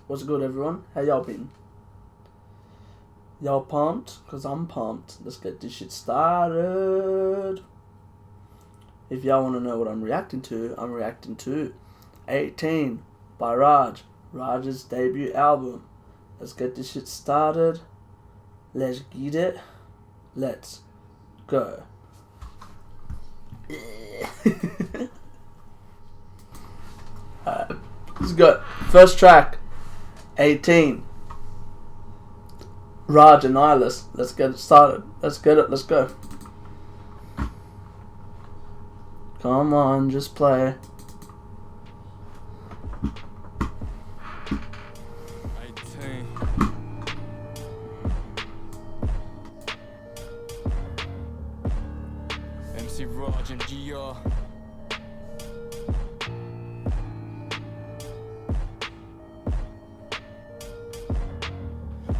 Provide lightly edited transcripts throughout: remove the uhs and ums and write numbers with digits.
What's good, everyone? How y'all been? Y'all pumped? Cause I'm pumped. Let's get this shit started. If y'all want to know what I'm reacting to 18 by Raj. Raj's debut album. Let's get this shit started. Let's get it. Let's go. Let's go. First track, 18. Raj and Nilus. Let's get it started. Let's get it. Let's go. Come on, just play. MC Raj and GR.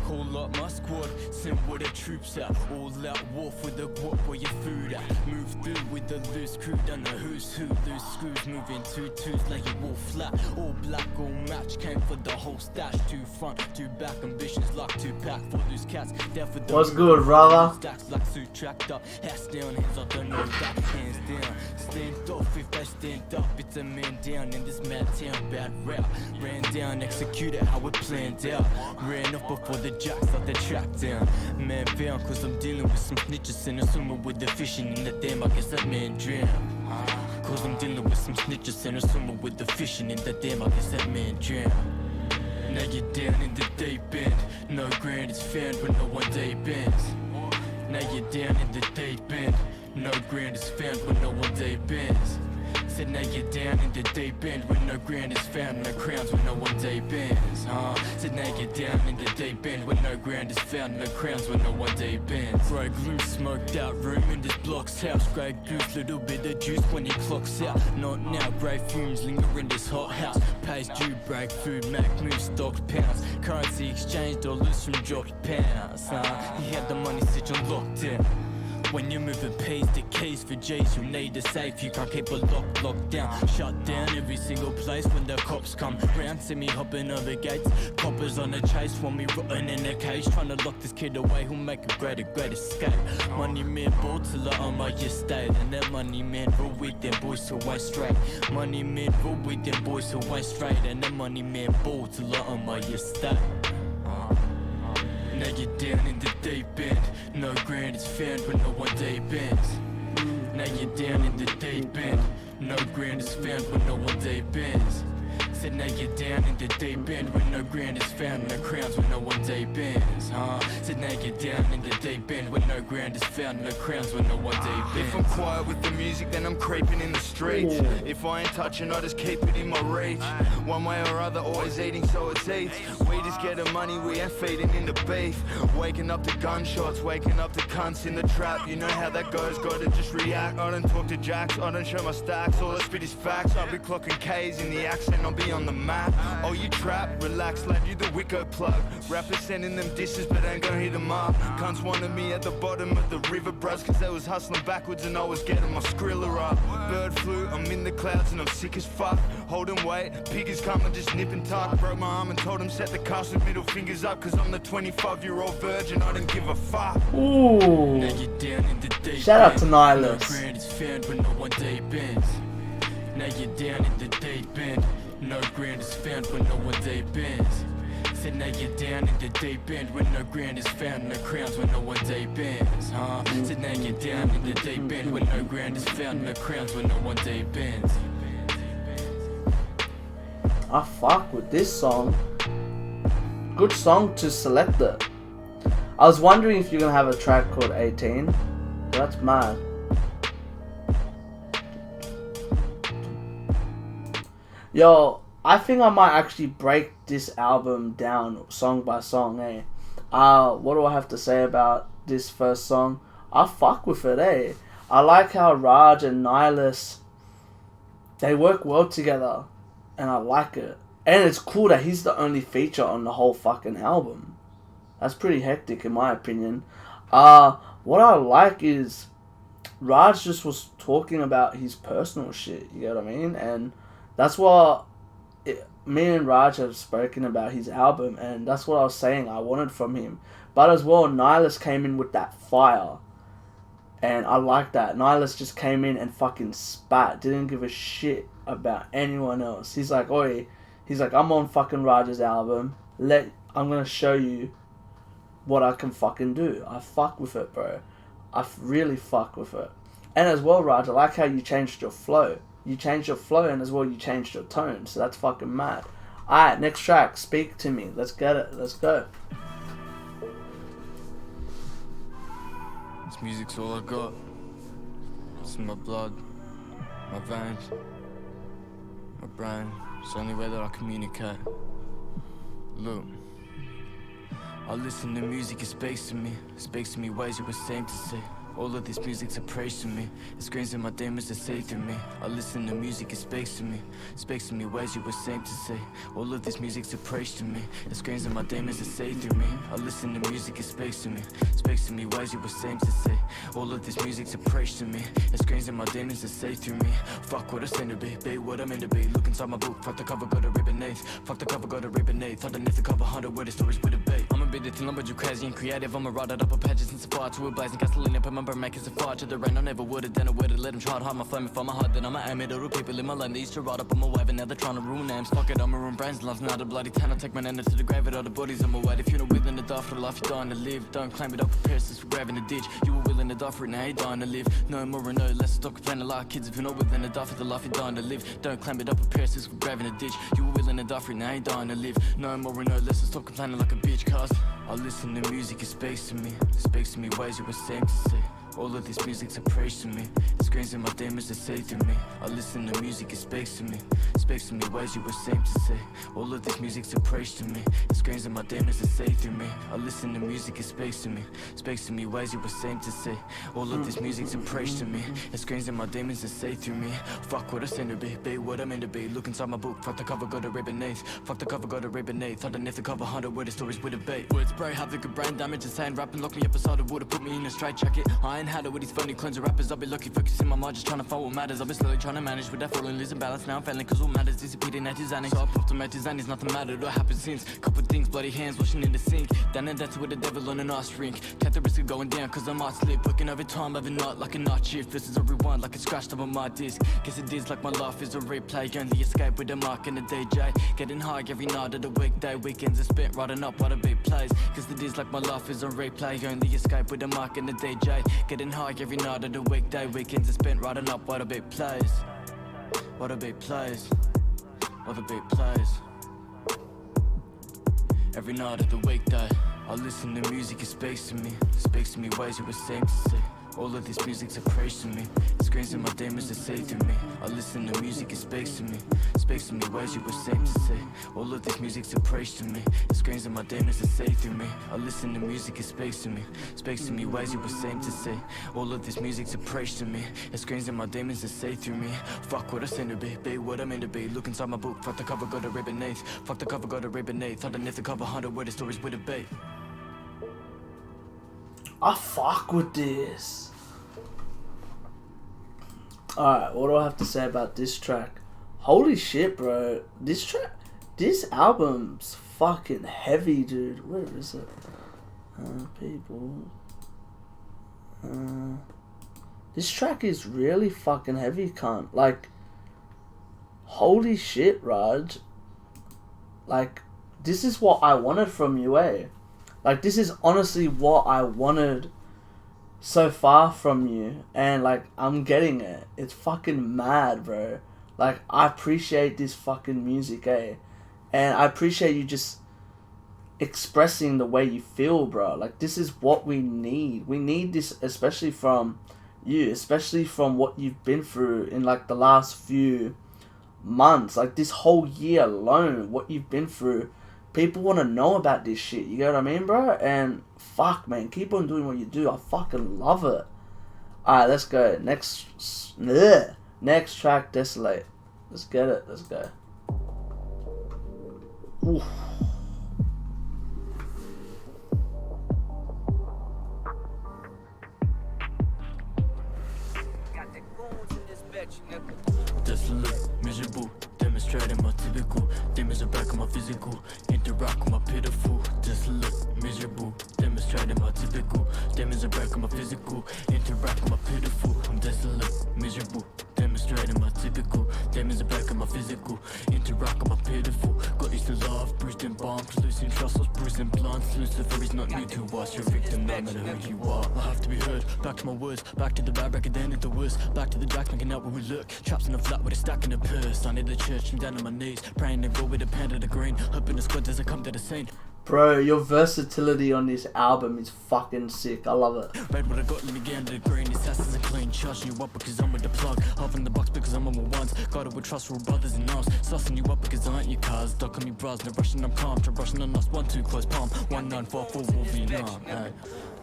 Call up my squad, send where the troops at. All out wolf with the guap where your food at. Move through with the loose crew, done the who's who. Loose screws moving 2-2s like you wolf flat. All black, all match, came for the whole stash. 2 front, 2 back, ambitions locked, 2 pack for loose cats. There for the what's good, brother? Stacks like suit tracked up, hats down, hands up, don't know that. Hands down, stand off if I stand up. It's a man down in this mad town, bad rap. Ran down, executed how it planned out. Ran off before the jacks out the track down. Man found cause I'm dealing with some snitches and assuming with the fishing in the dam. I guess that man drowned. Cause I'm dealing with some snitches and assuming with the fishing in the dam. I guess that man drowned. Now you're down in the deep end. No grand is found when no one day bends. Now you're down in the deep end. No grand is found when no one day bends. Said now you're down in the deep end when no grand is found, no crowns when no one day bends. Said now you're down in the deep end when no grand is found, no crowns when no one day bends. Grey gloom, smoked out room in this block's house. Grey goose, little bit of juice when he clocks out. Not now, grey fumes linger in this hot house. Pays due, break food, make moves, stocked pounds. Currency exchange dollars from dropped pounds. He had the money switch on lockdown. When you're moving pays the keys for G's, you need a safe. You can't keep a locked down. Shut down every single place when the cops come round. See me hopping over gates, coppers on a chase. Want me rotten in a cage, trying to lock this kid away who'll make a great escape. Money man ball till I on my estate. And that money man roll with them boys who ain't straight. Money man roll with them boys who ain't straight. And that money man ball till I on my estate. Now you're down in the deep end. No grand is found when no one day bends. Now you're down in the deep end. No grand is found when no one day bends. Said now you're down in the deep end when no grand is found, no crowns when no one day bends. Said now you're down in the deep end when no grand is found, no crowns when no one day bends. If I'm quiet with the music, then I'm creeping in the streets. If I ain't touching, I just keep it in my reach. One way or other, always eating, so it's eats. We just getting money, we ain't feeding into beef. Waking up to gunshots, waking up to cunts in the trap. You know how that goes, gotta just react. I don't talk to jacks, I don't show my stacks. All I spit is facts, I'll be clocking K's in the accent, I'll be on the map. Oh, you trap, relax, lad, you the Wicco plug. Rappers sending them dishes, but ain't gonna hit them up. Cunts wanted me at the bottom of the river, bros, cause they was hustling backwards and I was getting my skriller up. Bird flu, I'm in the clouds and I'm sick as fuck. Holding weight, piggers come and just nip and tuck. Broke my arm and told him set the cuffs with middle fingers up, cause I'm the 25-year-old virgin, I don't give a fuck. Ooh. Now you're down in the deep Shout out to end. Nilus. No grand is found when no one day bends. Now you're down in the deep end. No grand is found when no one day bends. Said now you're down in the deep end when no grand is found, no crowns when no one day bends. Said now you're down in the deep end when no grand is found, no crowns when no one day bends. I fuck with this song. Good song to select it. I was wondering if you're gonna have a track called 18. That's mad. Yo, I think I might actually break this album down song by song, eh? What do I have to say about this first song? I fuck with it, eh? I like how Raj and Nilus they work well together, and I like it. And it's cool that he's the only feature on the whole fucking album. That's pretty hectic in my opinion. What I like is Raj just was talking about his personal shit, you know what I mean? And that's what me and Raj have spoken about his album, and that's what I was saying I wanted from him. But as well, Nilus came in with that fire. And I like that. Nilus just came in and fucking spat. Didn't give a shit about anyone else. He's like, oi. He's like, I'm on fucking Raj's album. I'm gonna show you what I can fucking do. I fuck with it, bro. I really fuck with it. And as well, Raj, I like how you changed your flow. You changed your flow, and as well you changed your tone. So that's fucking mad. Alright, next track. Speak to Me. Let's get it. Let's go. This music's all I got. It's in my blood, my veins, my brain. It's the only way that I communicate. Look, I listen to music, it speaks to me. It speaks to me ways you were same to say. All of this music's a praise to me. It screams in my demons that say through me. I listen to music, it speaks to me. It speaks to me ways you were same to say. All of this music's a praise to me. It screams in my demons that say through me. I listen to music, it speaks to me. It speaks to me ways you were same to say. All of this music's a praise to me. It screams in my demons that say through me. Fuck what I seem to be what I'm meant to be. Look inside my book, fuck the cover, got a rib beneath. Fuck the cover, got a rib beneath. Underneath the cover, 100 word stories with a bait. I'm a bit of thing, but you crazy and creative. I'm a rider up a pages and fire to a blazing castle in up my burn makers a fire to the rain. I never would've done it, would've let them try to hide my flame. If I'm a heart, then I'ma aim it. It'll people in my lane. They used to ride up on my wave and now they're trying to ruin names. Fuck it, I'ma ruin brains. Love's not a bloody town. I take my nana to the grave with all the bodies on my way. If you're not willing to die for the life you're dying to live, don't claim it up, prepare us for grabbing a ditch. You were willing to die for it, now you're dying to live. No more and no less, stop complaining like kids. If you're not willing to die for the life you're dying to live, don't claim it up, prepare us for grabbing a ditch. You were willing to die for it, now you're dying to live. No more and no less, stop complaining like a bitch. Cause I listen to music, it speaks to me. It speaks to me ways you were same to say. All of this music's a praise to me. It screams in my demons that say through me. I listen to music, it speaks to me. It speaks to me ways you were same to say. All of this music's a praise to me. It screams in my demons that say through me. I listen to music, it speaks to me. It speaks to me ways you were same to say. All of this music's a praise to me. It screams in my demons that say through me. Fuck what I seem to be what I'm meant to be. Look inside my book, fuck the cover, got a rib beneath. Fuck the cover, got a rib beneath. Underneath the cover, 100 word stories with a bait. Words spray havoc of brain damage, insane rapping, lock me up beside the water, put me in a straight jacket. I ain't had it with these phony clones of rappers. I'll be lucky focusing my mind, just trying to find what matters. I've been slowly trying to manage with that falling, losing balance. Now I'm failing cause all matters disappearing at his annex. So I popped him at his annex, nothing mattered or happened since. Couple things, bloody hands washing in the sink. Down and dancing with the devil on an ice rink. Take the risk of going down cause I might slip. Working over time, every night like a night shift. This is a rewind like it's scratched up on my disc. Guess it is like my life is a replay. Only escape with a mark and a DJ. Getting high every night of the weekday. Weekends are spent riding up while the beat plays. Cause it is like my life is a replay. Only escape with a mark and a DJ. Getting high every night of the weekday. Weekends are spent riding up while the beat plays. While the beat plays. While the beat plays. Every night of the weekday. I listen to music, it speaks to me. It speaks to me ways you were same to say. All of this music's a praise to me. It screams in my demons that say through me. I listen to music, it speaks to me. It speaks to me ways you were same to say. All of this music's a praise to me. It screams in my demons that say through me. I listen to music, it speaks to me. It speaks to me ways you were same to say. All of this music's a praise to me. It screams in my demons that say through me. Fuck what I seem to be what I'm meant to be. Look inside my book, fuck the cover, got a rib beneath. Fuck the cover, got a rib beneath. Underneath the cover, 100 word stories with a bait. I fuck with this. Alright, what do I have to say about this track? Holy shit, bro. This album's fucking heavy, dude. Where is it? People. This track is really fucking heavy, cunt. Like, holy shit, Raj. Like, this is what I wanted from you, eh? Like, this is honestly what I wanted so far from you. And, like, I'm getting it. It's fucking mad, bro. Like, I appreciate this fucking music, eh? And I appreciate you just expressing the way you feel, bro. Like, this is what we need. We need this, especially from you. Especially from what you've been through in, like, the last few months. Like, this whole year alone, what you've been through. People want to know about this shit, you get what I mean, bro? And fuck, man, keep on doing what you do. I fucking love it. Alright, let's go. Next track, Desolate. Let's get it. Let's go. Oof. Desolate, miserable, demonstrating my typical demons are back on my physical, interact with my pitiful. Desolate, miserable, demonstrating my typical demons are back on my physical, interact with my pitiful. I'm desolate, miserable, demonstrating my typical demons are back on my physical, interact with my pitiful. Got used to love, bruised and bombed, losing trust, was bruised and blunt. Lucifer is not new to us, you're a victim, no matter who you are. I have to be heard, back to my words, back to the bad record, then into worse, back to the jacks, making out where we look. Traps in the flat with a stack in the purse. I need the church, I'm down on my knees, praying to go with a pen of the green, hoping the squad doesn't come to the scene. Bro, your versatility on this album is fucking sick. I love it. Read what I got, let me get into the green. This ass isn't clean, charging you up because I'm with the plug. Half in the box because I'm on my ones. Got it with trust for brothers in arms. Sussing you up because I ain't your cars. Duck on me bras, no rushing, I'm calm. Try rushing on us, 1-2 close palm. 1944 Vietnam. Ay,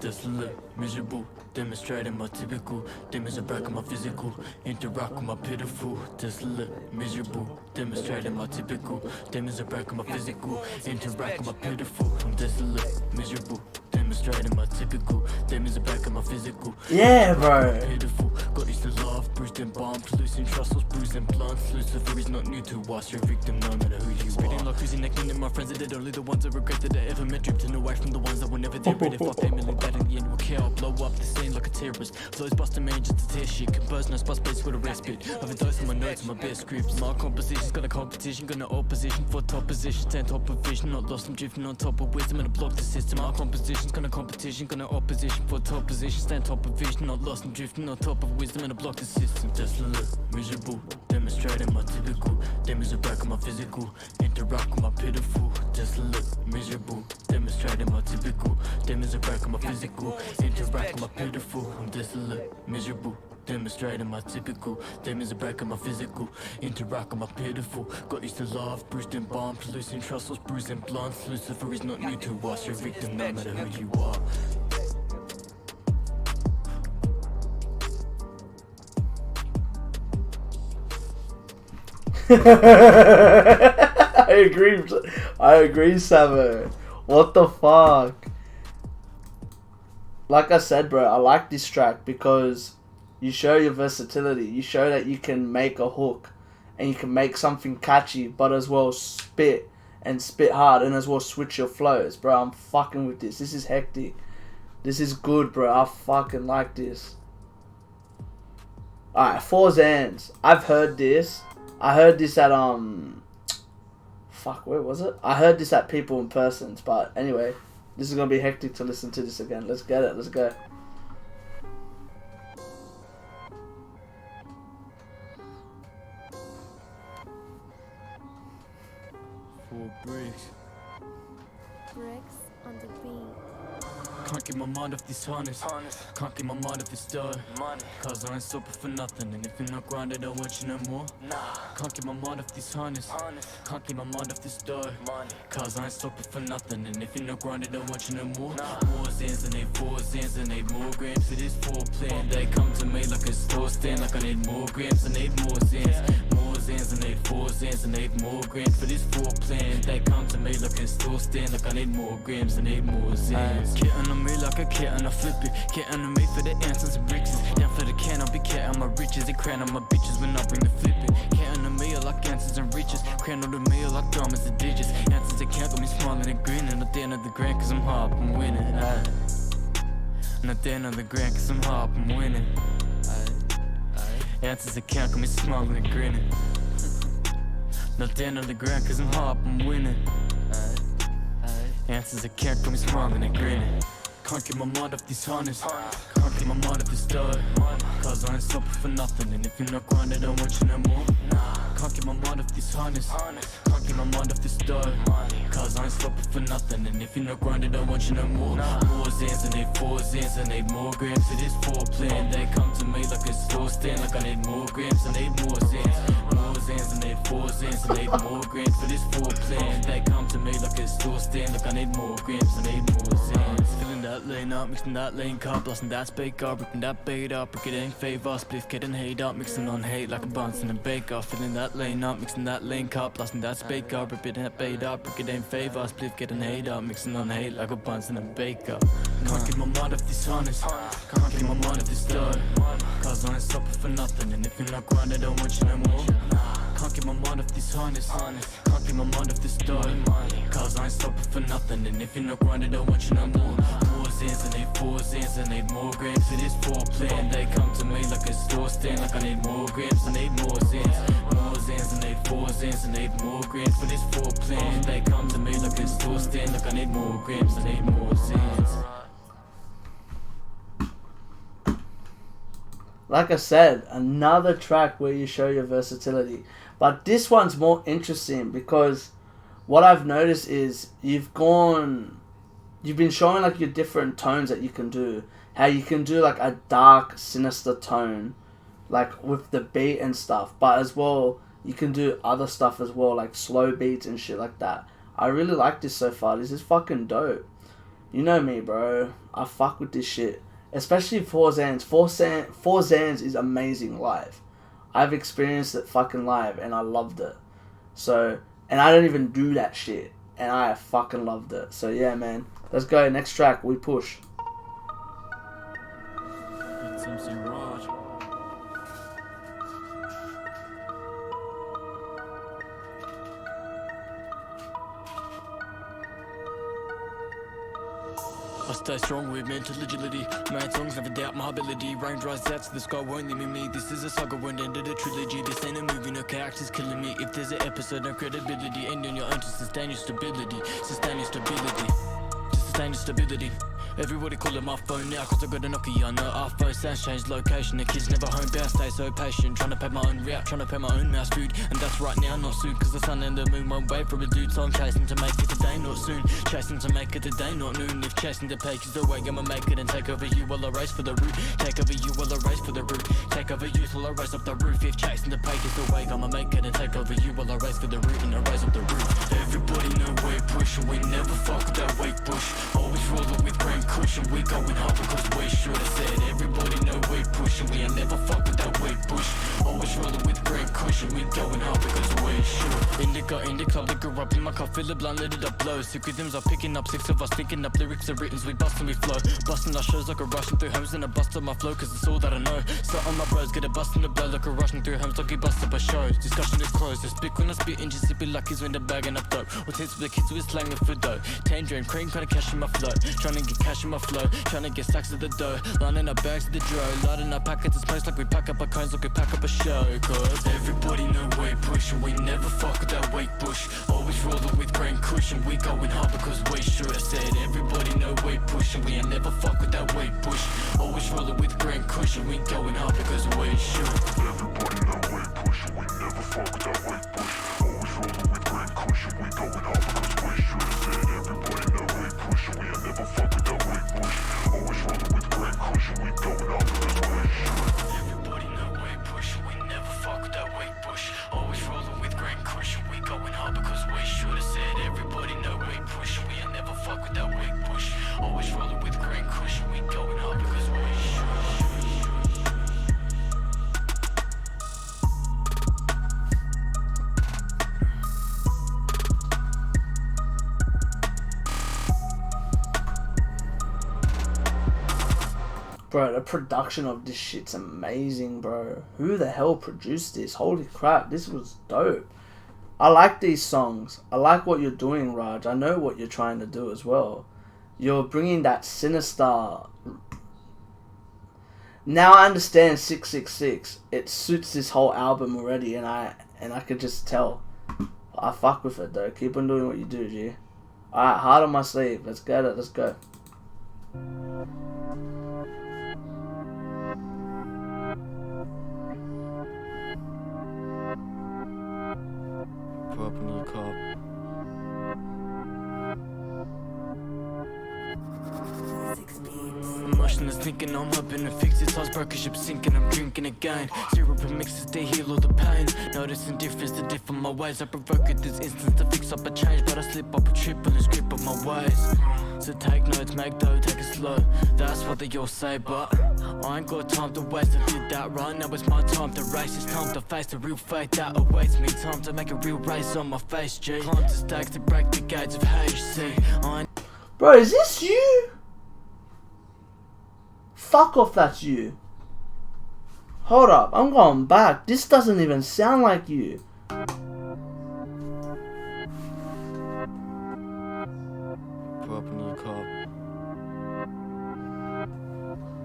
desolate, miserable, demonstrating my typical demons are back on my physical, interact with my pitiful. Desolate, miserable, demonstrating my typical demons are back on my physical, interact with my pitiful. I'm desolate, miserable, demonstrating my typical demons are back on my physical. Yeah, bro. Pitiful, got used to love, bruised and bombed, losing trust, was bruised and blunt. Lucifer is not new to us, you're a victim, no matter who you are. Spitting like crazy, necking in my friends that did only the ones that regret that I ever met, drifting away from the ones that were never there. Ready for family, that in the end will kill. I'll blow up the scene like a terrorist. Flows busting me just to tear shit. Compose no spot space with a respite. Overdose on my notes, my best scripts. My compositions got a competition, got no opposition for top position. Stand top of vision, not lost, I'm drifting on top of wisdom and I block the system. Our compositions got no competition, got no opposition for top position. Stand top of vision, not lost, I'm drifting on top of wisdom and I block the system. Desolate, miserable, demonstrating my typical demons are back on my physical, interact with my pitiful. Desolate, miserable, demonstrating my typical demons are back on my physical, interact with my pitiful. I'm desolate, miserable, demonstrating my typical demons are back on my physical, interact with my pitiful. Got used to love, bruised and bombed, losing trust, was bruised and blunt. Lucifer is not new to us, you're a victim, no matter who you are. I agree, Savo. What the fuck? Like I said, bro, I like this track because you show your versatility. You show that you can make a hook and you can make something catchy, but as well spit hard and as well switch your flows. Bro, I'm fucking with this. This is hectic. This is good, bro. I fucking like this. Alright, 4 Zans. I've heard this. I heard this at, fuck, where was it? I heard this at People in Persons, but anyway, this is gonna be hectic to listen to this again. Let's get it, let's go. Bricks on the beat. Can't get my mind off this harness. Can't get my mind off this dough. Cause I ain't stopping for nothing. And if you're not grinding, I don't want you no more. Can't get my mind off this harness. Can't get my mind off this dough. Cause I ain't stopping for nothing. And if you're not grinding, I don't want you no more. More Zans and they 4 Zans and they more grams. It is 4 plan. They come to me like a store stand. Like I need more grams and need more Zans. More Zans and they 4 Zans and need more grams. For this 4 plan. They come to me like a store stand. Like I need more grams and need more Zans. Kitten on me like a cat and I flip it. Kitten on me for the answers and riches. Down for the can, I'll be cat on my riches. And crown on my bitches when I bring the flipping. Kitten on me like answers and riches. Crown on the meal like diamonds and digits. Answers that count got me smiling and grinning. Not down on the ground cause I'm hard, I'm winning. Not down on the ground cause I'm hard, I'm winning. Answers that count got me smiling and grinning. Not down on the ground cause I'm hard, I'm winning. Answers that can't got me smiling and grinning. Can't get my mind off these harness. Can't get my mind off this dough. Cause I ain't stopping for nothing. And if you're not grinding, I don't want you no more. Can't get my mind off this harness. Can't get my mind off this dough. Cause I ain't stopping for nothing. And if you're not grinding, I don't want you no more. More Zans and they 4 Zans and they more grams. It is 4 plan. They come to me like a store stand. Like I need more grams, I need more Zans. More fours ends, I need fours ends, I need more grams for this four plan. They come to me like a store stand, like I need more grams, I need more ends. Filling that lane up, mixing that lane cup, blasting that speak up, ripping that beat up, rick it in favor, spliff getting heat up, mixing on hate like a buns in a baker. Filling that lane up, mixing that lane cup, blasting that speak up, ripping that beat up, rick it in favor, spliff getting heat up, mixing on hate like a buns in a baker. Can't keep my mind off this honest, can't keep my mind off this dough, cause I ain't stopping for nothing, and if you're not grinding, I don't want you no more. Can't keep my mind off this honest, can't keep my mind off this dough, cause I ain't stopping for nothing, and if you're not grinding, I don't want you no more. Fours ends, I need fours ends, I need more grams for this four plan. They come to me like a store stand, like I need more grams, I need more ends. More ends, I need fours ends, I need more grams for this four plan. They come to me like a store stand, like I need more grams, I need more ends. Like I said, another track where you show your versatility. But this one's more interesting because what I've noticed is you've been showing like your different tones that you can do. How you can do like a dark, sinister tone, like with the beat and stuff. But as well, you can do other stuff as well, like slow beats and shit like that. I really like this so far. This is fucking dope. You know me, bro. I fuck with this shit. Especially Four Zans. Four Zans is amazing live. I've experienced it fucking live and I loved it. So, and I don't even do that shit. And I fucking loved it. So yeah, man. Let's go. Next track. We push. It's MC Raj. I stay strong with mental agility. Mad songs never doubt my ability. Rain dries out so the sky won't limit me. This is a saga, won't end of the trilogy. This ain't a movie, no characters killing me. If there's an episode, no credibility. End on your own to sustain your stability. Sustain your stability. To sustain your stability. Everybody calling my phone now cause I got a Nokia on the iPhone. Sounds changed location, the kids never homebound. Stay so patient, trying to pay my own route, trying to pay my own mouse food. And that's right now, not soon, cause the sun and the moon won't wait for a dude. So I'm chasing to make it today, not soon. Chasing to make it today, not noon. If chasing to pay is the way, I'ma make it and take over you while I race for the root. Take over you while I race for the root. Take over you till I raise up the roof. If chasing to pay is the way, I'ma make it and take over you while I race for the root and I raise up the roof. Everybody know we push and we never fuck with that weight push. Always rolling with grand cushion, we going hard because we should have said. Everybody know we push and we ain't never fuck with that weight push. Always rolling with grand cushion, we going hard because we should. In the club, liquor up in my car, fill it blunt, let it up blow. Sick rhythms are picking up, six of us thinking up lyrics are written, we bustin', we flow. Bustin' our shows like a rushing through homes and I bust up my flow cause it's all that I know. So on my bros, get a bust in the blow like a rushing through homes like we bust up a show. Discussion is closed, just spit when I spit and just sip it like he's when the bagging up dope. Or tips with the kids with slang for dough. Tangerine cream, kinda cash in my flow. Trying to get cash in my flow, trying to get stacks of the dough. Lining up bags of the dro, lighting up packets of space like we pack up our cones like we pack up a show. Cause everybody know we push and we never fuck with that weight bush. Always rolling with grand cushion, we going hard because we should have said. Everybody know we push and we ain't never fuck with that weight bush. Always rolling with grand cushion, we going hard because we should. Everybody know we push and we never fuck with that weight bush. Always rolling with grand cushion, we going hard because we should have said. Everybody know we push and we ain't never fuck with that weight bush. Always rolling with grand cushion, we going hard because we should. Everybody know we push and we never fuck with that weight bush. Always rolling with grand cushion, we going hard because we should have said. Everybody know we push and we ain't never fuck with that weight bush. Always rolling with grand cushion, we going hard because we should. Bro, the production of this shit's amazing, bro. Who the hell produced this? Holy crap, this was dope. I like these songs. I like what you're doing, Raj. I know what you're trying to do as well. You're bringing that sinister... Now I understand 666. It suits this whole album already, and I could just tell. I fuck with it, though. Keep on doing what you do, G. Alright, heart on my sleeve. Let's get it. Let's go. Pull up in your car. Motionless thinking I'm hoping to fix it. Times broke, a ship sinking, I'm drinking again. Zero mixes to heal all the pain. Noticing difference to differ my ways. I provoke it this instance to fix up a change, but I slip up a trip and lose grip of my ways. So take notes, make dough, take it slow. That's what they all say, but I ain't got time to waste. I did that right, now it's my time to race. It's time to face the real fate that awaits me. Time to make a real race on my face, G. Climb to stakes to break the gates of HC. Bro, is this you? Fuck off, that's you. Hold up, I'm going back. This doesn't even sound like you.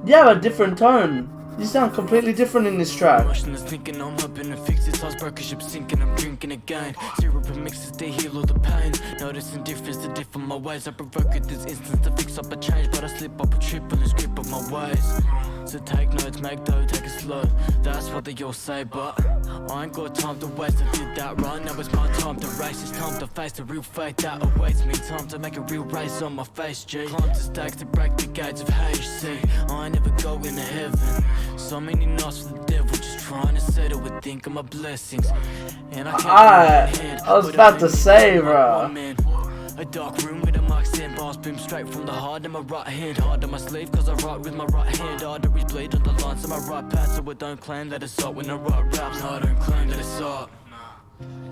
You have a different tone. You sound completely different in this track. Motionless thinking I'm hoping to fix it. Times broke, a ship sinking, I'm drinking again. Zero mixes to heal all the pain. Noticing difference to differ my ways. I provoke it this instance to fix up a change, but I slip up a trip and lose grip of my ways. So take notes, make dough, take it slow. That's what they all say, but I ain't got time to waste. I did that right, now it's my time to race. It's time to face the real fate that awaits me. Time to make a real race on my face, G. Climb to stakes to break the gates of HC. I ain't never going to heaven. So many nights for the devil, just trying to settle with think of my blessings. And I was about to say, bro. A dark room with a mic stand, bars boom straight from the heart in my right hand. Hard on my sleeve cause I write with my right hand. Arteries bleed on the lines of my right pad, so I don't claim that it's art when I write raps. No, I don't claim that it's art.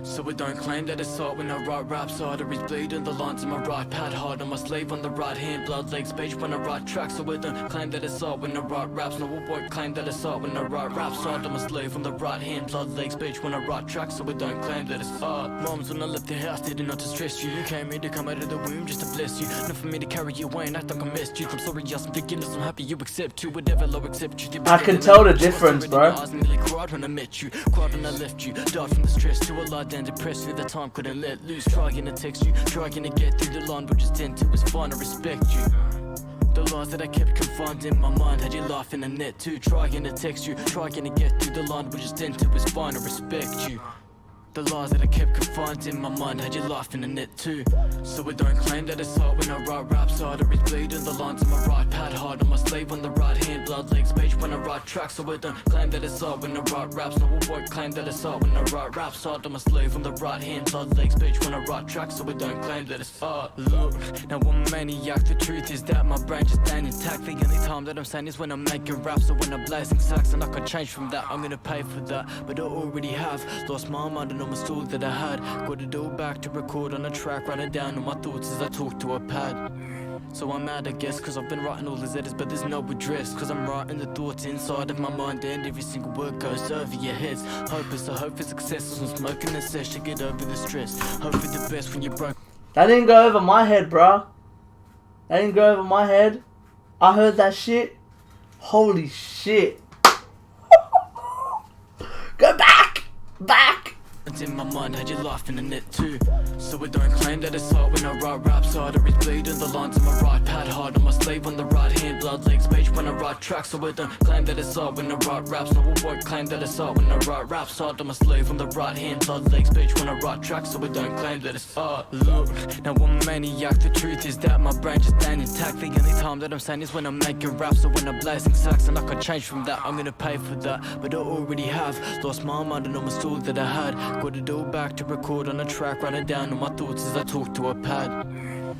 So I don't claim that it's art when I write raps. Arteries bleed on the lines of my right pad. Hard on my sleeve on the right hand. Blood legs speech when I write tracks. So I don't claim that it's art when I write raps. No, I won't claim that it's art when I write raps. Hard on my sleeve on the right hand. Blood legs speech when I write tracks. So I don't claim that it's art. Moms when I left the house didn't know to stress you. You came here to come out of the womb just to bless you. Not for me to carry you away and act like I messed you. I'm sorry, just forgiveness. I'm happy you accept you. Whatever low accept you. I can tell the difference, bro. I nearly cried when I met you. Cried when I left you. Died from the stress to a lie down depressed you. The time couldn't let loose. Trying to text you. Trying to get through the line, but just tend to was fine. I respect you. The lies that I kept confined in my mind had you laughing in the net too. Trying to text you. Trying to get through the line, but just tend to was fine. I respect you. The lies that I kept confined in my mind had you laughing in it too. So I don't claim that it's art when I write raps. Arteries bleed on the lines of my right pad. Hard on my sleeve on the right hand. Blood legs speech when I write tracks. So I don't claim that it's art when I write raps. No, I won't claim that it's art when I write raps. Hard on my sleeve on the right hand. Blood legs speech when I write tracks. So I don't claim that it's art. Look, now I'm a maniac. The truth is that my brain just ain't intact. The only time that I'm saying is when I'm making raps or when I'm blazing sax. And I can change from that, I'm gonna pay for that. But I already have lost my mind and almost all that I had. Got it all back to record on a track, writing down all my thoughts as I talk to a pad. So I'm mad I guess, cause I've been writing all these letters, but there's no address. Cause I'm writing the thoughts inside of my mind, and every single word goes over your heads. Hope for success, I'm smoking the sesh to get over the stress. Hope for the best when you're broke. That didn't go over my head, bruh. That didn't go over my head. I heard that shit. Holy shit. Go back! Back! It's in my mind, had you laughing in it too. So I don't claim that it's art when I write raps. Arteries bleed on the lines of my right pad. Hard on my sleeve on the right hand. Blood legs speech when I write tracks. So I don't claim that it's art when I write raps. No, I won't claim that it's art when I write raps. Hard on my sleeve on the right hand. Blood legs speech when I write tracks. So I don't claim that it's art. Look, now I'm a maniac. The truth is that my brain just ain't intact. The only time that I'm saying is when I'm making raps or when I'm blazing sax. And I can change from that, I'm gonna pay for that. But I already have lost my mind and almost all that I had. Got it all back to record on a track, writing down all my thoughts as I talk to a pad.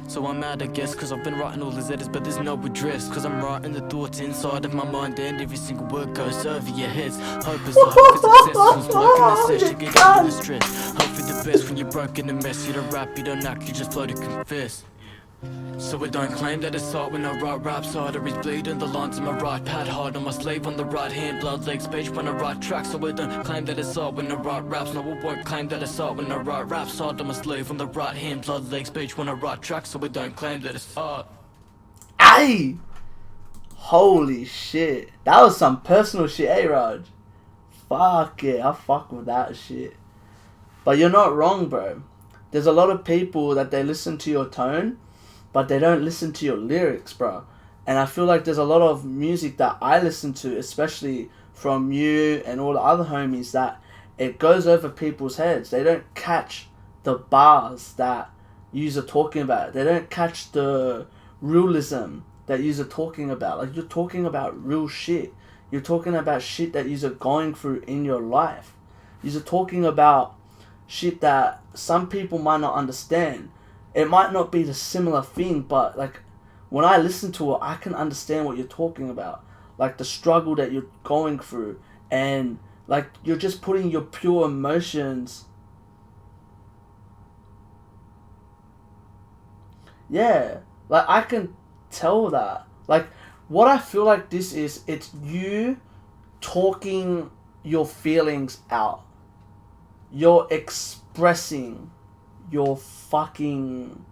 So I'm mad I guess, cause I've been writing all these letters, but there's no address. Cause I'm writing the thoughts inside of my mind, and every single word goes over your heads. Hope for success, I'm smoking the sesh to get over the stress. Hope for the best when you're broken and messy. You don't rap, you don't act, you just flow to confess. So I don't claim that it's art when I write raps. Arteries bleed on the lines of my right pad. Hard on my sleeve on the right hand. Blood legs speech when I write tracks. So I don't claim that it's art when I write raps. No, I won't claim that it's art when I write raps. Hard on my sleeve on the right hand. Blood legs speech when I write tracks. So I don't claim that it's art. Aye! Holy shit. That was some personal shit, eh, Raj? Fuck it, I fuck with that shit. But you're not wrong, bro. There's a lot of people that they listen to your tone, but they don't listen to your lyrics, bro. And I feel like there's a lot of music that I listen to, especially from you and all the other homies, that it goes over people's heads. They don't catch the bars that yous are talking about. They don't catch the realism that you're talking about. Like, you're talking about real shit. You're talking about shit that you're going through in your life. You're talking about shit that some people might not understand. It might not be the similar thing, but like when I listen to it, I can understand what you're talking about. Like the struggle that you're going through, and like you're just putting your pure emotions. Yeah, like I can tell that. Like what I feel like this is, it's you talking your feelings out. You're expressing your fucking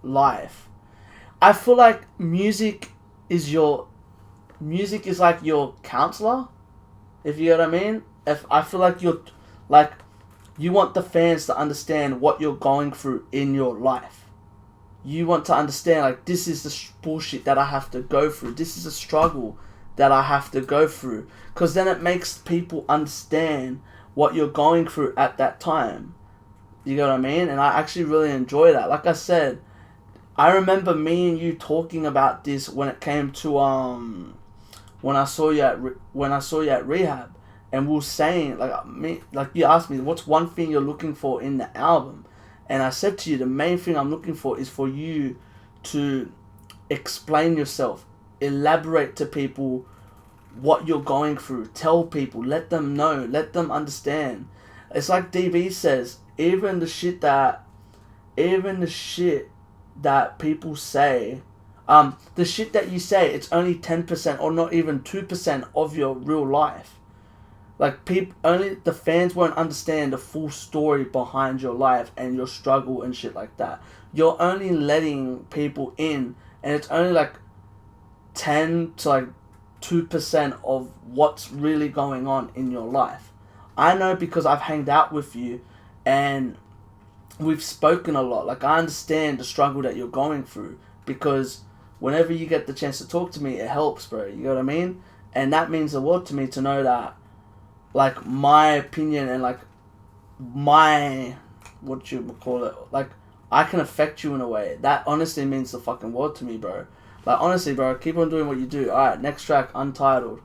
life. I feel like music is like your counselor, if you know what I mean. If I feel like you want the fans to understand what you're going through in your life. You want to understand, like, this is the bullshit that I have to go through. This is a struggle that I have to go through. Because then it makes people understand what you're going through at that time. You know what I mean? And I actually really enjoy that. Like I said, I remember me and you talking about this when it came to when I saw you at rehab, and we were saying, like you asked me, what's one thing you're looking for in the album? And I said to you, the main thing I'm looking for is for you to explain yourself, elaborate to people what you're going through, tell people, let them know, let them understand. It's like DB says, even the shit that people say, the shit that you say, it's only 10% or not even 2% of your real life. Like, only the fans won't understand the full story behind your life and your struggle and shit like that. You're only letting people in, and it's only like 10 to like 2% of what's really going on in your life. I know because I've hanged out with you and we've spoken a lot. Like, I understand the struggle that you're going through, because whenever you get the chance to talk to me, it helps, bro. You know what I mean? And that means the world to me, to know that, like, my opinion and like my, what you call it, like, I can affect you in a way. That honestly means the fucking world to me, bro. Like, honestly, bro, keep on doing what you do. Alright, next track, Untitled.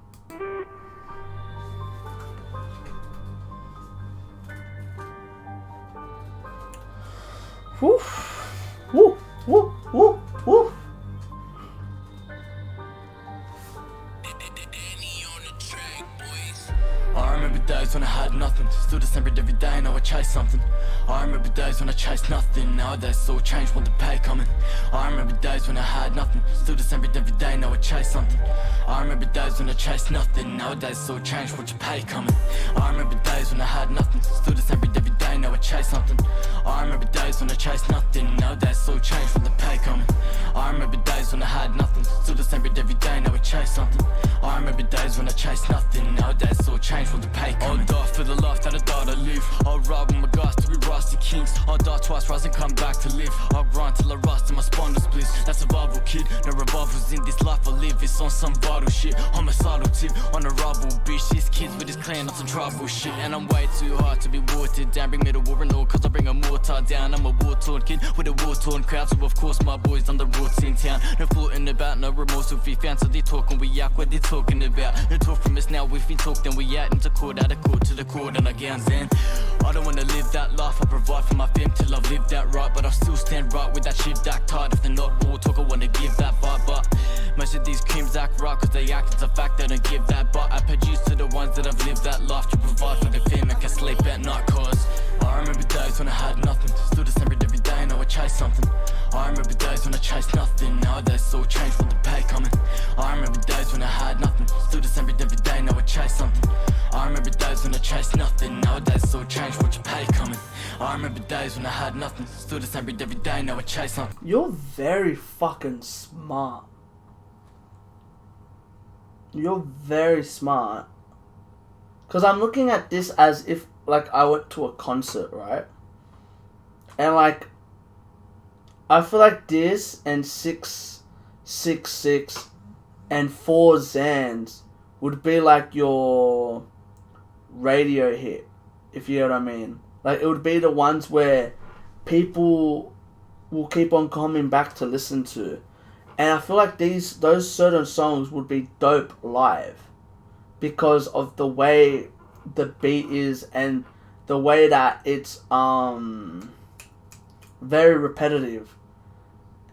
Woo, woo, woo, woo, woo. I remember days when I had nothing, still the same every day, now I chase something. I remember days when I chased nothing, nowadays it's all changed, want the pay coming. I remember days when I had nothing, still the same every day, now I chase something. I remember days when I chased nothing, nowadays it's all changed, want your pay coming. I remember days when I had nothing, still the same every day, now I chase something. I remember days when I chased nothing, nowadays it's all changed, want the pay coming. I remember days when I had nothing, still the same every day, now I chase something. I remember days when I chased nothing, nowadays it's all changed, want the pay coming. I'll die for the life that I died to live. I'll ride with my guys till we rise to kings. I'll die twice, rise and come back to live. I'll grind till I rise till my spine splits. That's survival, kid. No revivals in this life I live. It's on some vital shit. Homicidal tip on a rival bitch. These kids with this clan on some tribal shit. And I'm way too hard to be watered down. Bring me to war and all, cause I bring a mortar down. I'm a war-torn kid with a war-torn crowd. So of course my boys on the roads in town. No floating about, no remorse will be found. So they talking, we out what they talking about. No talk from us now, we've been talked, then we out into court, out of court to the court and our gowns in. I don't wanna live that life, I provide for my fam till I've lived that right. But I'll still stand right with that shit act tight. If they're not raw talk, I wanna give that vibe. But most of these creams act right, cause they act, it's a fact, they don't give that. But I produce to the ones that have lived that life, to provide for the fam and can sleep at night. Cause I remember days when I had nothing, still the same every day, now I chase something. I remember days when I chased nothing, nowadays it's all changed with the pay coming. I remember days when I had nothing, still the same every day, now I chase something. I remember days when I chased nothing, nowadays it's all changed with your pay coming. I remember days when I had nothing, still the same every day, now I chase something. You're very fucking smart. You're very smart. Cause I'm looking at this as if like I went to a concert, right? And like I feel like this and 666 and 4 Zans would be like your radio hit, if you know what I mean. Like, it would be the ones where people will keep on coming back to listen to. And I feel like those certain songs would be dope live because of the way the beat is and the way that it's very repetitive.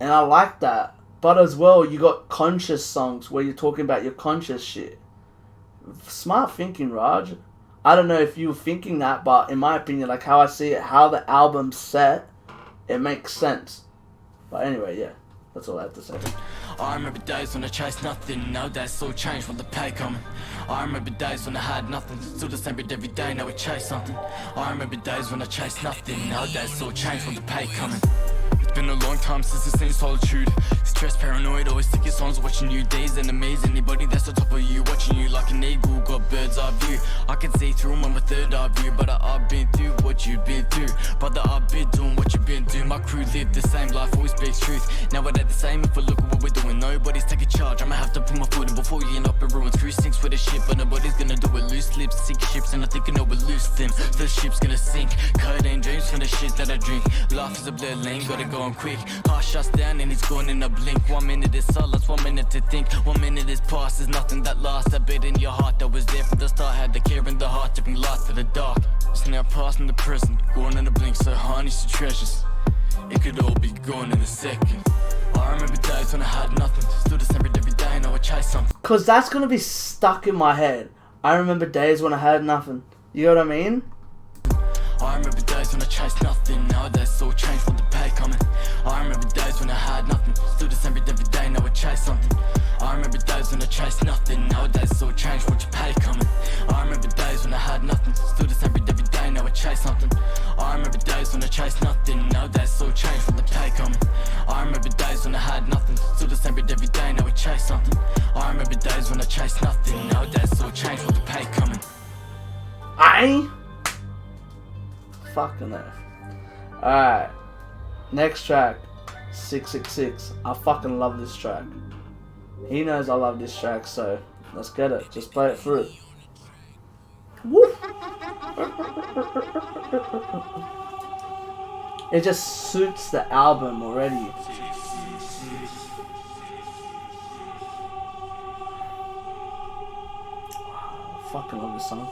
And I like that. But as well, you got conscious songs where you're talking about your conscious shit. Smart thinking, Raj. I don't know if you were thinking that, but in my opinion, like how I see it, how the album's set, it makes sense. But anyway, yeah. That's all I have to say. I remember days when I chased nothing, nowadays it's all changed from the pay coming. I remember days when I had nothing, still the same bit every day, now we chase something. I remember days when I chased nothing, nowadays it's all changed from the pay coming. It's been a long time since I've seen solitude. Stress, paranoid, always thinking songs, watching you, days and amaze. Anybody that's on top of you, watching you like an eagle, got bird's eye view. I can see through them on my third eye view, but I've been through what you've been through. Brother, I've been doing what you've been doing. My crew live the same life, always speaks truth. Now we're the same, if we look at what we're doing, nobody's taking charge. I'ma have to put my foot in before you end up in ruins. Crew sinks with a ship, but nobody's gonna do it. Loose lips, sink ships, and I think I know we'll lose them. The ship's gonna sink, codeine dreams from the shit that I drink. Life is a blur lane, gotta go on quick. Heart shuts down and it's gone in a blink. 1 minute is silence, 1 minute to think. 1 minute is past, there's nothing that lasts. That bit in your heart that was there from the start. Had the care in the heart to bring light to the dark. It's now past in the present, gone in a blink. So harness your treasures, it could all be gone in a second. I remember days when I had nothing, still the same every day and I would chase something. Cause that's gonna be stuck in my head. I remember days when I had nothing. You know what I mean? I remember days when I chased nothing, nowadays it's all changed from the pay coming. I remember days when I had nothing, still the same every day and I would chase something. I remember days when I chased nothing, nowadays it's all changed from the pay coming. I remember days when I had nothing, still the same every day and I would chase something. I remember days when I chased nothing, nowadays it's all changed from the pay coming. I remember days when I had nothing, still the same every day and I would chase something. I remember days when I chased nothing, nowadays it's all changed from the pay coming. Aye. Fucking hell. Alright. Next track. 666. I fucking love this track. He knows I love this track, so let's get it. Just play it through. Woo! It just suits the album already. I fucking love this song.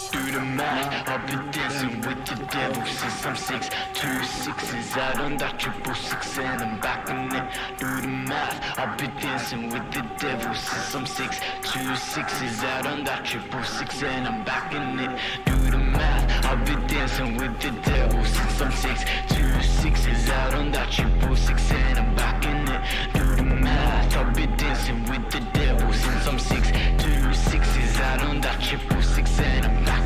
Do the math, I've been dancing with the devil since I'm 6. 2 6s out on that 666 and I'm back in it. Do the math, I've been dancing with the devil since I'm 6. 2 6s out on that 666 and I'm back in it. Do the math, I've been dancing with the devil since I'm 6. 2 6s out on that 666 and I'm back in it. Do the math, I've been dancing with the devil since I'm 6. 2 6s out on that 666 and I'm back.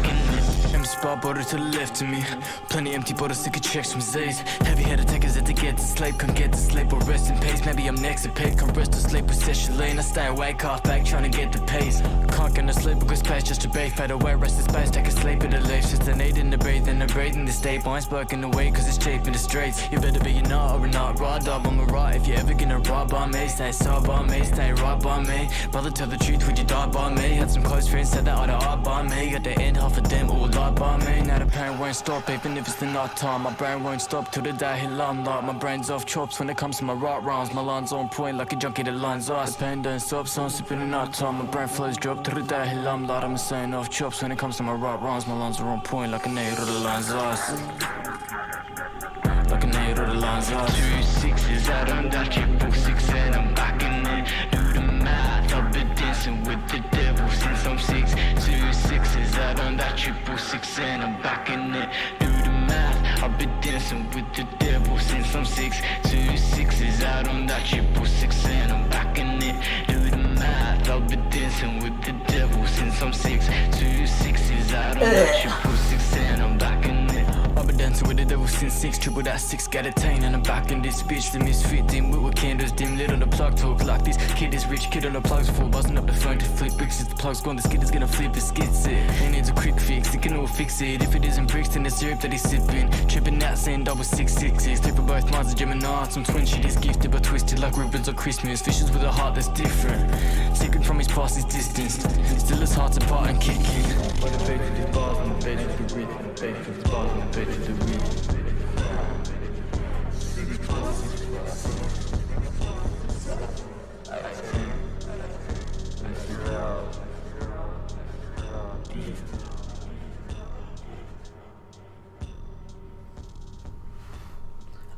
Spot border to the left of me. Plenty empty bottles, sick of checks from Zays. Heavy headed takers that to get to sleep. Can't get to sleep or rest in peace. Maybe I'm next to paid. Can't rest or sleep with session lane. I stay awake, half back, trying to get the pace. Can't get no sleep because space just to bathe. Fade away, rest in space, take a sleep in the leaf. Just a need in the breathe, and I'm breathing the state. Mine's working away cause it's cheap in the streets. You better be a nut or a nut, right up on my right. If you're ever gonna ride by me, stay side by me, stay right by me. Brother, tell the truth, would you die by me? Had some close friends, said that I'd eye by me. At the end, half of them all died by me. Now the pain won't stop, even if it's the night time. My brain won't stop till the day hit limelight. My brain's off chops when it comes to my right rhymes. My lines on point like a junkie that lines ice. The pain don't stop, so I'm sipping in night time. My brain flows drop till the day hit limelight. I'm saying off chops when it comes to my right rhymes. My lines are on point like a nail or the lines ice. Like a nail or the lines ice. 2 6s out on that 666 and I'm back in it. Do the math, I've been dancing with the devil since I'm 6. 2 6s out on that 666 and I'm back in it. Do the math, I've been dancing with the devil since I'm 6. 2 6s out on that 666 and I'm back in it. Do the math, I've been dancing with the devil since I'm 6. 2 6s out on that 666 and I'm back in it. I've been dancing with the devil since 6, triple that 6, got a tain, and I'm back in this bitch. The misfit, dim with candles, dim lit on the plug, talk like this. Kid is rich, kid on the plugs, full buzzing up the phone to flip bricks. Since the plug's gone, the skid is gonna flip the skid it. It needs a quick fix, it can all fix it. If it isn't bricks, then the syrup that he's sipping. Tripping out, saying double 666. Flip both minds, a Gemini, some twin shit is gifted, but twisted like ribbons or Christmas. Fishes with a heart that's different. Secret from his past is distanced. Still his heart's apart and kicking. On the page of the bars, on the page of the read, on the page of the bars, on the page of the read.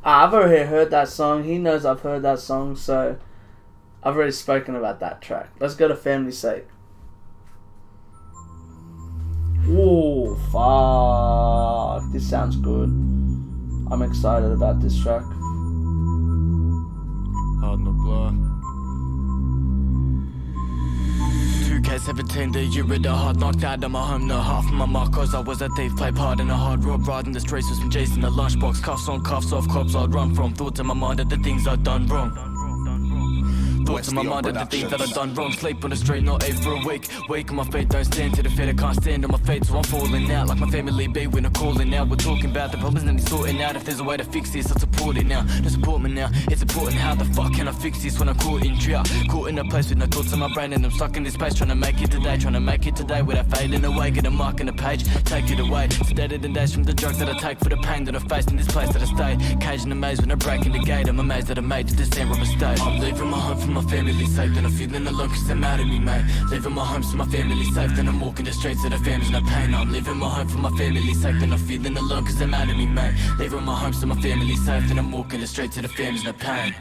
I've already heard that song. He knows I've heard that song, so I've already spoken about that track. Let's go to Family's Sake. Ooh, fuck. This sounds good. I'm excited about this track. Hard knock blood. 2K17, the year of the hard knocked out of my home, no half of my mark, cause I was a thief, play part in a hard road, riding the streets with some J's in the lunchbox, cuffs on cuffs off cops I'd run from, thoughts in my mind of the things I'd done wrong. Thoughts in my mind of the things that I've done wrong. Sleep on the street, not ate for a week. Wake on my feet, don't stand to the fate. I can't stand on my feet, so I'm falling out like my family be when I'm calling out. We're talking about the problems and they're sorting out. If there's a way to fix this, I'll support it now. Don't support me now, it's important. How the fuck can I fix this when I'm caught in drought? Caught in a place with no thoughts in my brain, and I'm stuck in this place trying to make it today without fading away. Get a mark on the page, take it away. Sedated in days from the drugs that I take for the pain that I faced in this place that I stayed. Caged in the maze when I break in the gate. I'm amazed that I made it to December of a state. I'm leaving my home for my family's sake. Then I'm feeling alone cause they're mad at me, mate. Leaving my home so my family's safe. Then I'm walking the streets so the family's no pain. I'm leaving my home for my family's sake. Then I'm feeling alone cause they're mad at me, mate. Leaving my home so my family's safe. Then I'm walking the streets so the family's no pain.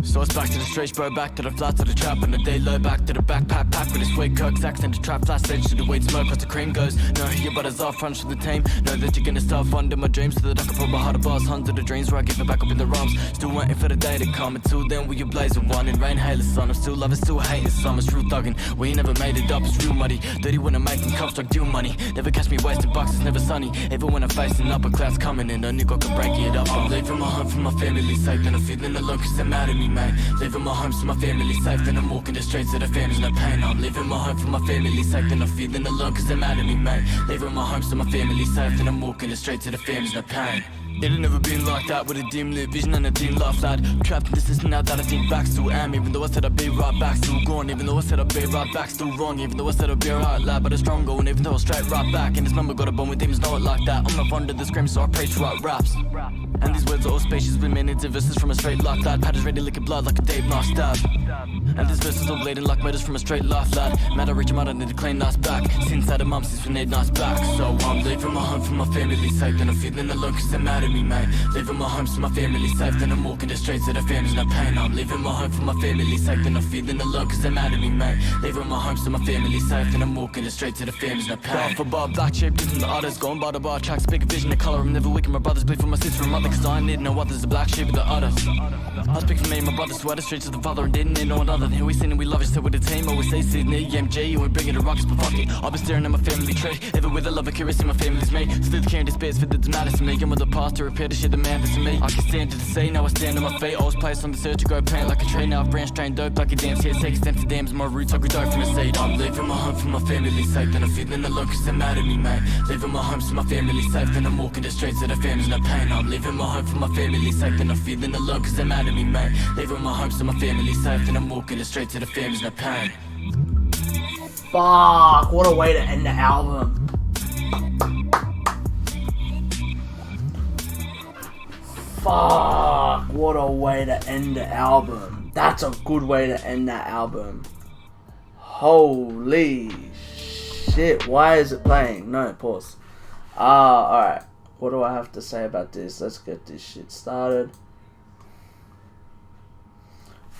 So it's back to the streets, bro, back to the flat, to the trap, and the day low, back to the backpack, pack with a sweet coke, accent to trap, flash edge to the weed smoke, as the cream goes. Know who your brothers are, fronts for the team. Know that you're gonna start funding my dreams, so that I can put my heart above hundred of dreams where I give it back up in the realms. Still waiting for the day to come, until then we are blazing one in rain, hail, the sun. I'm still loving, still hating some, it's real thugging. We never made it up, it's real muddy. Dirty when I'm making cups like deal money. Never catch me wasting bucks, it's never sunny. Even when I'm facing upper clouds coming in, a nigga can break it up. I'm leaving my home for my family's sake, then I'm feeling alone cause they're mad at me, mate. Leaving my home so my family's safe, then I'm walking the streets so the family's no pain. I'm leaving my home for my family's sake, then I'm feeling alone cause they're mad at me, mate. Leaving my home so my family's safe, then I'm walking the streets so the family's no pain. It had never been like that, with a dim lit vision and a dim life, lad. Trapped in the system now that I think back, still am. Even though I said I'd be right back, still gone. Even though I said I'd be right back, still wrong. Even though I said I'd be right, lad, but I'm strong going. Even though I'm straight right back, and this number got a bone with demons, know it like that. I'm not fond of the scream, so I preach right raps. And these words are all spacious with minutes of verses from a straight life, lad. Patterns ready licking blood like a deep knife stab. And these verses all bleeding like murders from a straight life, lad. Mad I reach him out, I need to clean nice back. Since had a mum, since we need nice back. So I'm leaving my home for my family's sake, then I'm feeling alone cause they're mad at me, mate. Leaving my home so my family's safe, then I'm walking the streets so the family's no pain. I'm leaving my home for my family's sake, then I'm feeling alone cause they're mad at me, mate. Leaving my home so my family's safe, then I'm walking the streets so the family's no pain. Bar for bar, black sheep, different the others. Going bar to bar, tracks, bigger vision, the colour. I'm never weak, my brothers bleed for my sister and mother, cause I need no others, the black sheep of the others. I speak for me and my brothers, swear the streets of the father and didn't need no one other than who we seen and we love it, still with the team. Always say Sydney, MG, and we bring it to rockets, but fuck it. I've been staring at my family tree, ever with a love and curiosity, my family's me. Still carrying this space for the matters to me. I'm with the past to repair the shit that matters to me. I can stand to the sea, now I stand on my feet. I was placed on the search to grow paint like a tree. Now I've branched, trained dope like a damn seed. Take steps to dams, my roots, I grew dope from the seed. I'm leaving my home for my family's sake, then I'm feeling alone cause they're mad at me, mate. Leaving my home so my family's safe, then I'm walking the streets so the family's no pain. I'm leaving my home for my family's sake, then I'm feeling alone cause they're mad at me, mate. Leaving my home so my family's safe, then I'm walking the streets so the family's no pain. Fuck, what a way to end the album. Fuck, what a way to end the album. That's a good way to end that album. Holy shit, why is it playing? No, pause. Alright. What do I have to say about this? Let's get this shit started.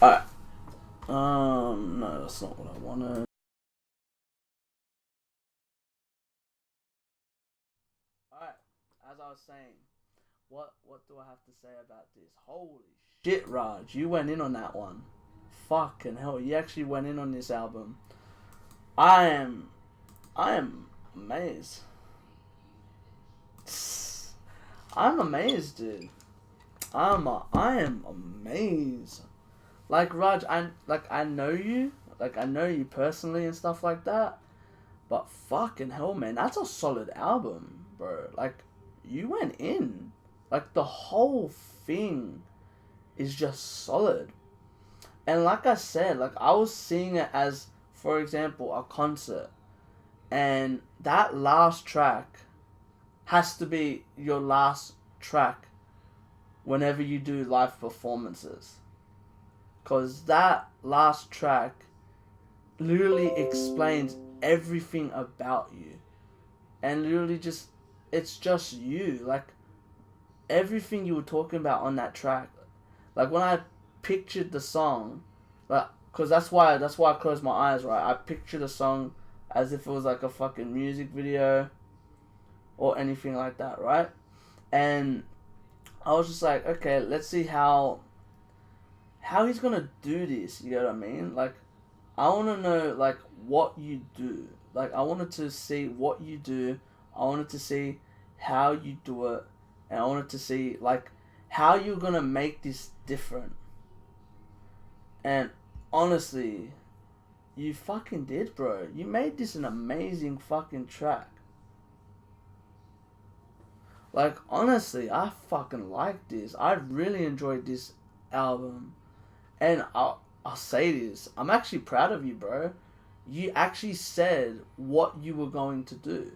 Alright. No, that's not what I wanted. Alright, as I was saying, what do I have to say about this? Holy shit, Raj, you went in on that one. Fucking hell, you actually went in on this album. I am amazed. I'm amazed, dude. I am amazed. Like, Raj, I know you. Like, I know you personally and stuff like that. But fucking hell, man, that's a solid album, bro. Like, you went in. Like, the whole thing is just solid. And like I said, like, I was seeing it as, for example, a concert. And that last track has to be your last track whenever you do live performances. Because that last track literally explains everything about you. And literally just, it's just you. Like, everything you were talking about on that track, like when I pictured the song, like, cause that's why I closed my eyes, right? I pictured the song as if it was like a fucking music video, or anything like that, right? And I was just like, okay, let's see how he's gonna do this. You know what I mean? Like, I want to know like what you do. Like, I wanted to see what you do. I wanted to see how you do it, and I wanted to see like how you're gonna make this different. And honestly, you fucking did, bro. You made this an amazing fucking track. Like, honestly, I fucking like this. I really enjoyed this album. And I'll say this. I'm actually proud of you, bro. You actually said what you were going to do.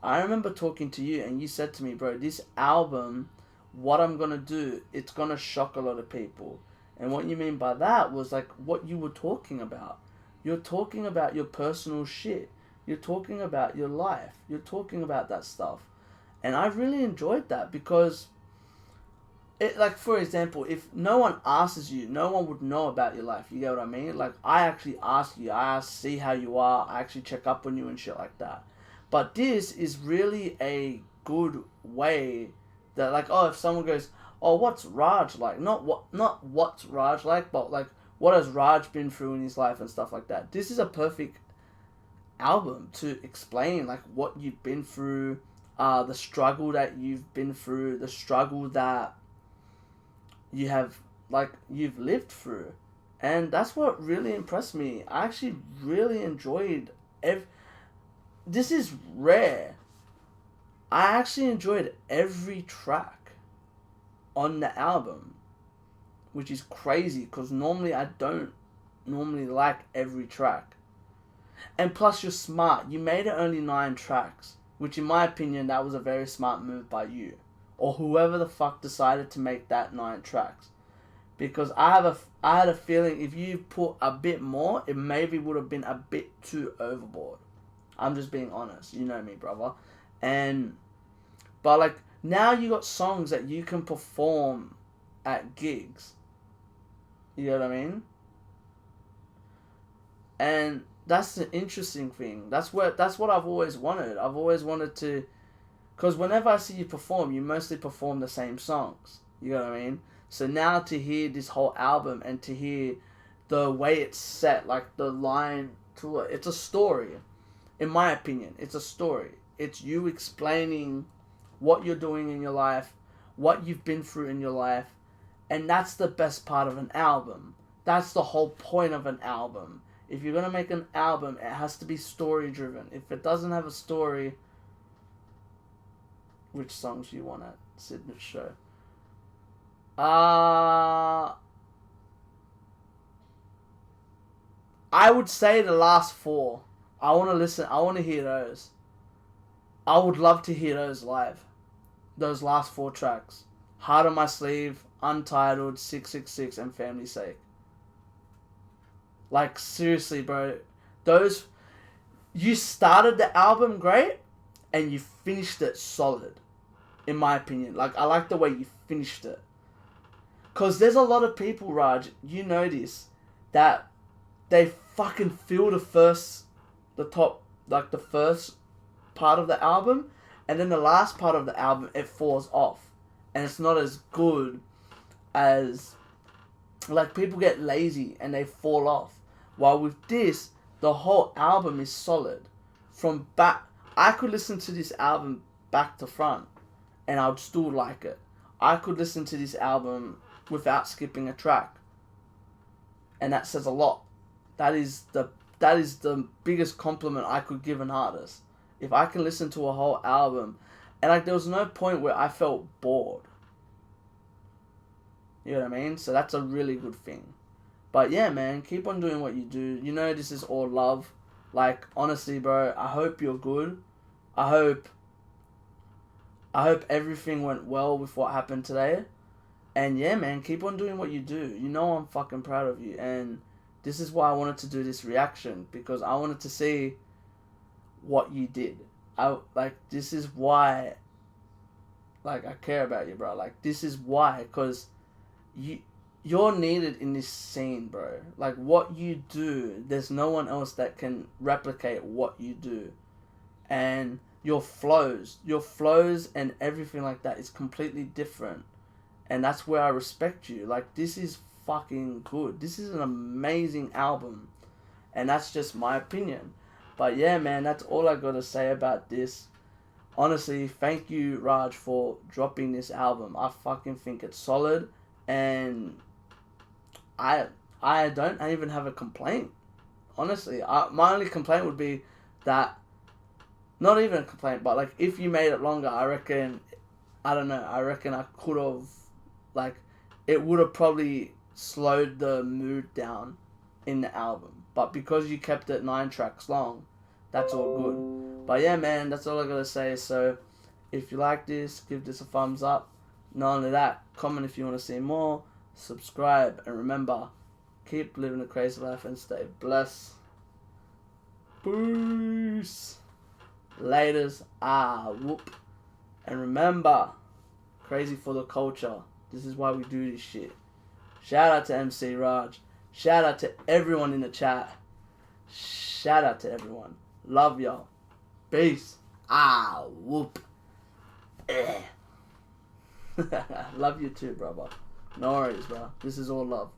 I remember talking to you and you said to me, bro, this album, what I'm going to do, it's going to shock a lot of people. And what you mean by that was like what you were talking about. You're talking about your personal shit. You're talking about your life. You're talking about that stuff. And I really enjoyed that because, it, like, for example, if no one asks you, no one would know about your life. You get what I mean? Like, I actually ask you. I see how you are. I actually check up on you and shit like that. But this is really a good way that, like, oh, if someone goes, oh, what's Raj like? Not what's Raj like, but like, what has Raj been through in his life and stuff like that. This is a perfect album to explain like what you've been through, the struggle that you've been through, the struggle that you have, like, you've lived through. And that's what really impressed me. I actually really enjoyed this is rare. I actually enjoyed every track on the album, which is crazy because normally I don't normally like every track. And plus, you're smart. You made it only 9 tracks, which in my opinion, that was a very smart move by you, or whoever the fuck decided to make that 9 tracks. Because I had a feeling if you put a bit more, it maybe would have been a bit too overboard. I'm just being honest. You know me, brother. But like, now you got songs that you can perform at gigs. You know what I mean? And that's the interesting thing. That's what I've always wanted. I've always wanted to, because whenever I see you perform, you mostly perform the same songs. You know what I mean? So now to hear this whole album and to hear the way it's set, like the line to it, it's a story. In my opinion, it's a story. It's you explaining what you're doing in your life, what you've been through in your life, and that's the best part of an album. That's the whole point of an album. If you're going to make an album, it has to be story driven. If it doesn't have a story, which songs do you want at Sidney's show? I would say the last 4. I want to listen. I want to hear those. I would love to hear those live. Those last 4 tracks. Heart on My Sleeve, Untitled, 666, and Family Sake. Like, seriously, bro. Those... You started the album great, and you finished it solid. In my opinion. Like, I like the way you finished it. Because there's a lot of people, Raj, you know this, that they fucking feel the first part of the album, and then the last part of the album, it falls off. And it's not as good as, like, people get lazy and they fall off. While with this, the whole album is solid. From back, I could listen to this album back to front, and I would still like it. I could listen to this album without skipping a track. And that says a lot. That is the biggest compliment I could give an artist. If I can listen to a whole album, and like there was no point where I felt bored. You know what I mean? So that's a really good thing. But yeah, man, keep on doing what you do. You know this is all love. Like, honestly, bro, I hope you're good. I hope everything went well with what happened today. And yeah, man, keep on doing what you do. You know I'm fucking proud of you. And this is why I wanted to do this reaction. Because I wanted to see what you did. This is why Like, I care about you, bro. Like, this is why, because you're needed in this scene, bro. Like, what you do, there's no one else that can replicate what you do. And your flows and everything like that is completely different. And that's where I respect you. Like, this is fucking good. This is an amazing album. And that's just my opinion. But yeah, man, that's all I gotta say about this. Honestly, thank you, Raj, for dropping this album. I fucking think it's solid. And I don't even have a complaint. Honestly, my only complaint would be that, not even a complaint, but like, if you made it longer, I reckon I could have, like, it would have probably slowed the mood down in the album. But because you kept it 9 tracks long, that's all good. But yeah, man, that's all I gotta say. So if you like this, give this a thumbs up. Not only that, comment if you want to see more, subscribe, and remember, keep living a crazy life and stay blessed. Peace. Laters. Whoop. And remember, crazy for the culture. This is why we do this shit. Shout out to MC Raj. Shout out to everyone in the chat. Shout out to everyone. Love y'all. Peace. Whoop. Love you too, brother. No worries, bro. This is all love.